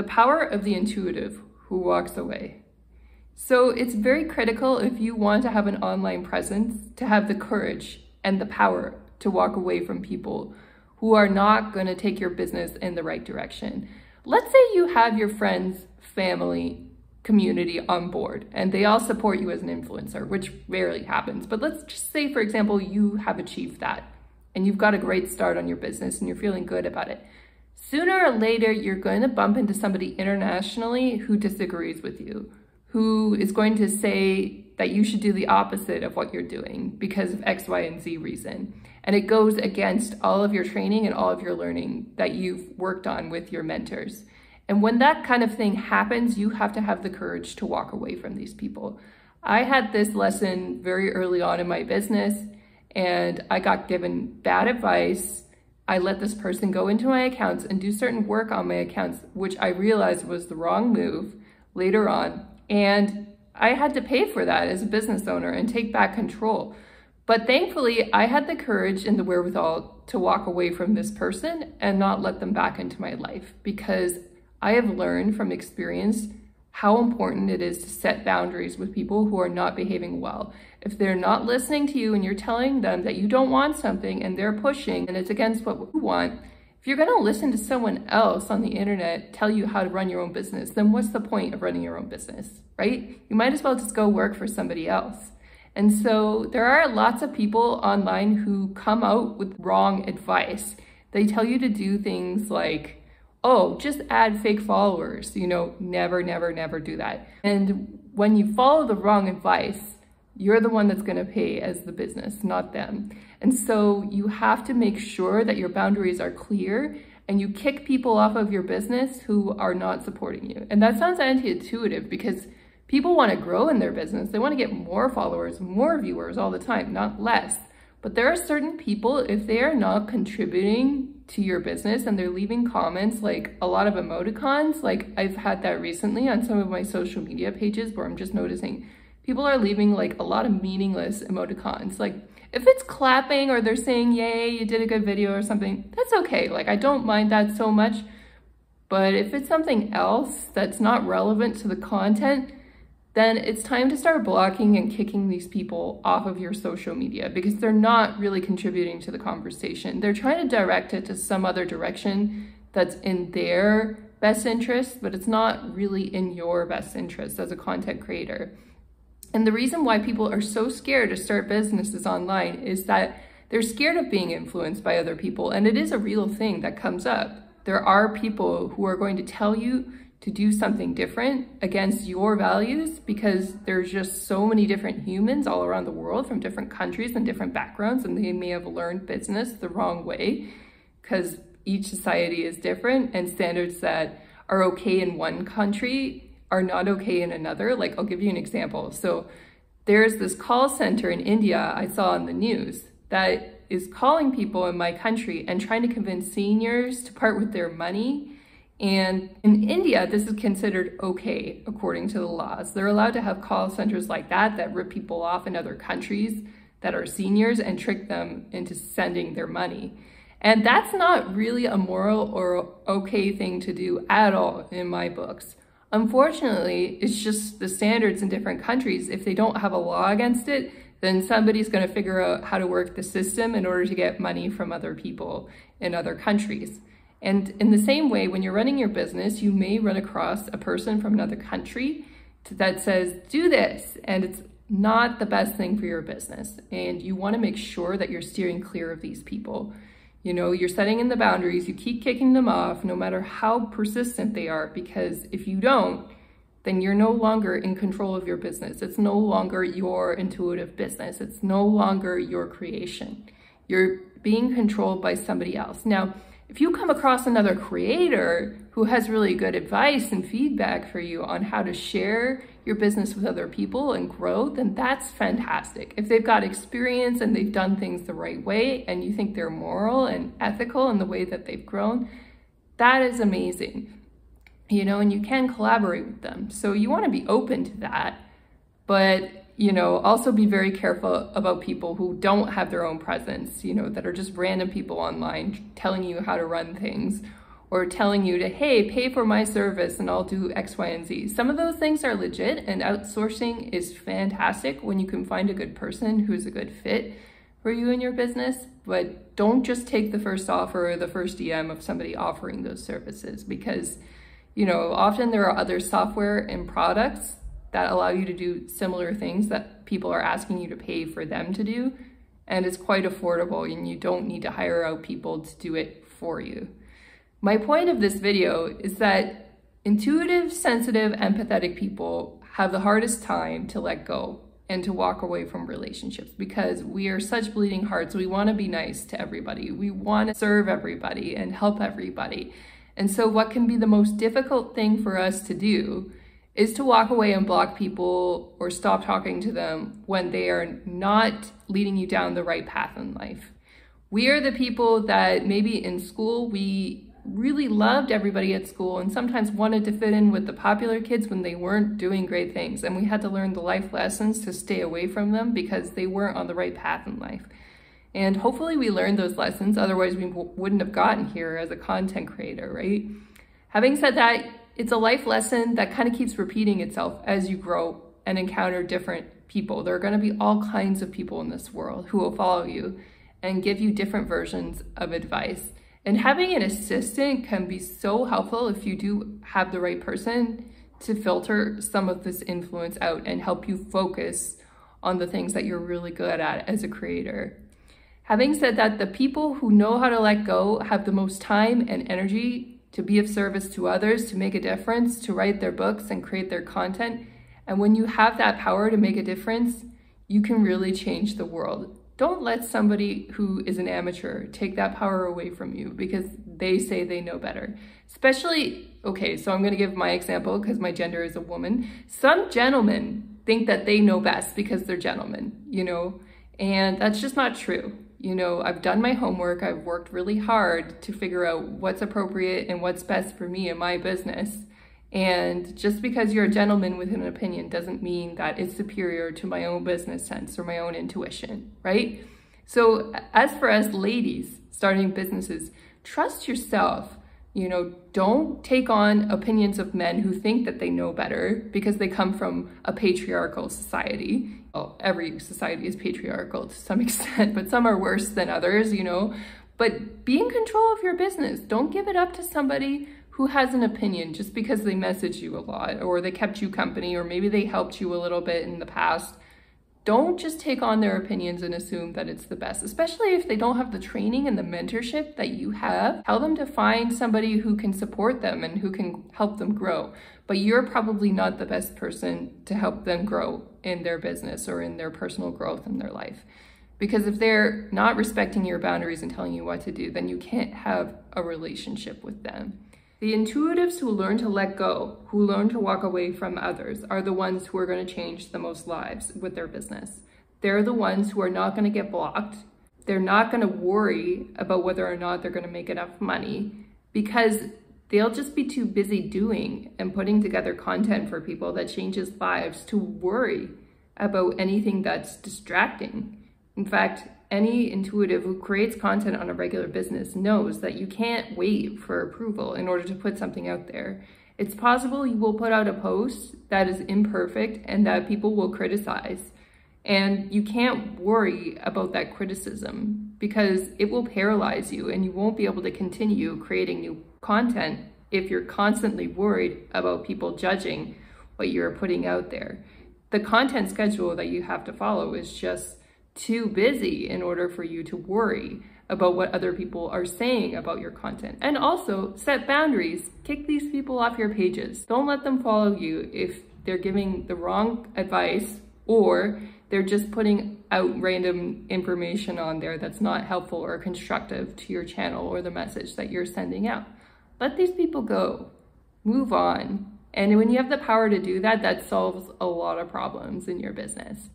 The power of the intuitive who walks away. So it's very critical, if you want to have an online presence, to have the courage and the power to walk away from people who are not going to take your business in the right direction. Let's say you have your friends, family, community on board and they all support you as an influencer, which rarely happens. But let's just say, for example, you have achieved that and you've got a great start on your business and you're feeling good about it. Sooner or later, you're going to bump into somebody internationally who disagrees with you, who is going to say that you should do the opposite of what you're doing because of X, Y, and Z reason. And it goes against all of your training and all of your learning that you've worked on with your mentors. And when that kind of thing happens, you have to have the courage to walk away from these people. I had this lesson very early on in my business and I got given bad advice. I let this person go into my accounts and do certain work on my accounts, which I realized was the wrong move later on. And I had to pay for that as a business owner and take back control. But thankfully, I had the courage and the wherewithal to walk away from this person and not let them back into my life, because I have learned from experience how important it is to set boundaries with people who are not behaving well. If they're not listening to you and you're telling them that you don't want something and they're pushing and it's against what you want, if you're gonna listen to someone else on the internet tell you how to run your own business, then what's the point of running your own business, right? You might as well just go work for somebody else. And so there are lots of people online who come out with wrong advice. They tell you to do things like, oh, just add fake followers, never, never, never do that. And when you follow the wrong advice, you're the one that's gonna pay as the business, not them. And so you have to make sure that your boundaries are clear and you kick people off of your business who are not supporting you. And that sounds anti-intuitive because people wanna grow in their business. They wanna get more followers, more viewers all the time, not less. But there are certain people, if they are not contributing to your business and they're leaving comments like a lot of emoticons, like I've had that recently on some of my social media pages where I'm just noticing people are leaving like a lot of meaningless emoticons. Like if it's clapping or they're saying, yay, you did a good video or something, that's okay. Like I don't mind that so much. But if it's something else that's not relevant to the content, then it's time to start blocking and kicking these people off of your social media because they're not really contributing to the conversation. They're trying to direct it to some other direction that's in their best interest, but it's not really in your best interest as a content creator. And the reason why people are so scared to start businesses online is that they're scared of being influenced by other people. And it is a real thing that comes up. There are people who are going to tell you to do something different against your values because there's just so many different humans all around the world from different countries and different backgrounds, and they may have learned business the wrong way because each society is different and standards that are okay in one country are not okay in another. Like I'll give you an example. So there's this call center in India I saw on the news that is calling people in my country and trying to convince seniors to part with their money. And in India, this is considered okay, according to the laws. They're allowed to have call centers like that rip people off in other countries that are seniors and trick them into sending their money. And that's not really a moral or okay thing to do at all in my books. Unfortunately, it's just the standards in different countries. If they don't have a law against it, then somebody's gonna figure out how to work the system in order to get money from other people in other countries. And in the same way, when you're running your business, you may run across a person from another country that says, do this, and it's not the best thing for your business. And you wanna make sure that you're steering clear of these people. You're setting in the boundaries, you keep kicking them off no matter how persistent they are, because if you don't, then you're no longer in control of your business. It's no longer your intuitive business. It's no longer your creation. You're being controlled by somebody else. Now, if you come across another creator who has really good advice and feedback for you on how to share your business with other people and grow, then that's fantastic. If they've got experience and they've done things the right way and you think they're moral and ethical in the way that they've grown, that is amazing. And you can collaborate with them. So you want to be open to that, but also be very careful about people who don't have their own presence, that are just random people online telling you how to run things, or telling you to, hey, pay for my service and I'll do X, Y, and Z. Some of those things are legit, and outsourcing is fantastic when you can find a good person who's a good fit for you and your business, but don't just take the first offer or the first DM of somebody offering those services, because, you know, often there are other software and products that allow you to do similar things that people are asking you to pay for them to do, and it's quite affordable, and you don't need to hire out people to do it for you. My point of this video is that intuitive, sensitive, empathetic people have the hardest time to let go and to walk away from relationships, because we are such bleeding hearts. We want to be nice to everybody. We want to serve everybody and help everybody. And so what can be the most difficult thing for us to do is to walk away and block people or stop talking to them when they are not leading you down the right path in life. We are the people that maybe in school we really loved everybody at school and sometimes wanted to fit in with the popular kids when they weren't doing great things, and we had to learn the life lessons to stay away from them because they weren't on the right path in life. And hopefully we learned those lessons, otherwise we wouldn't have gotten here as a content creator, right? Having said that, it's a life lesson that kind of keeps repeating itself as you grow and encounter different people. There are going to be all kinds of people in this world who will follow you and give you different versions of advice. And having an assistant can be so helpful if you do have the right person to filter some of this influence out and help you focus on the things that you're really good at as a creator. Having said that, the people who know how to let go have the most time and energy to be of service to others, to make a difference, to write their books and create their content. And when you have that power to make a difference, you can really change the world. Don't let somebody who is an amateur take that power away from you because they say they know better. Especially, okay, so I'm gonna give my example because my gender is a woman. Some gentlemen think that they know best because they're gentlemen, you know, and that's just not true. You know, I've done my homework, I've worked really hard to figure out what's appropriate and what's best for me and my business. And just because you're a gentleman with an opinion doesn't mean that it's superior to my own business sense or my own intuition, right? So as for us ladies starting businesses, trust yourself. You know, don't take on opinions of men who think that they know better because they come from a patriarchal society. Well, every society is patriarchal to some extent, but some are worse than others, you know. But be in control of your business. Don't give it up to somebody who has an opinion just because they message you a lot or they kept you company or maybe they helped you a little bit in the past. Don't just take on their opinions and assume that it's the best, especially if they don't have the training and the mentorship that you have. Tell them to find somebody who can support them and who can help them grow. But you're probably not the best person to help them grow in their business or in their personal growth in their life. Because if they're not respecting your boundaries and telling you what to do, then you can't have a relationship with them. The intuitives who learn to let go, who learn to walk away from others, are the ones who are going to change the most lives with their business. They're the ones who are not going to get blocked. They're not going to worry about whether or not they're going to make enough money because they'll just be too busy doing and putting together content for people that changes lives to worry about anything that's distracting. In fact, any intuitive who creates content on a regular business knows that you can't wait for approval in order to put something out there. It's possible you will put out a post that is imperfect and that people will criticize. And you can't worry about that criticism because it will paralyze you and you won't be able to continue creating new content if you're constantly worried about people judging what you're putting out there. The content schedule that you have to follow is just too busy in order for you to worry about what other people are saying about your content. And also set boundaries. Kick these people off your pages. Don't let them follow you if they're giving the wrong advice or they're just putting out random information on there that's not helpful or constructive to your channel or the message that you're sending out. Let these people go. Move on. And when you have the power to do that, that solves a lot of problems in your business.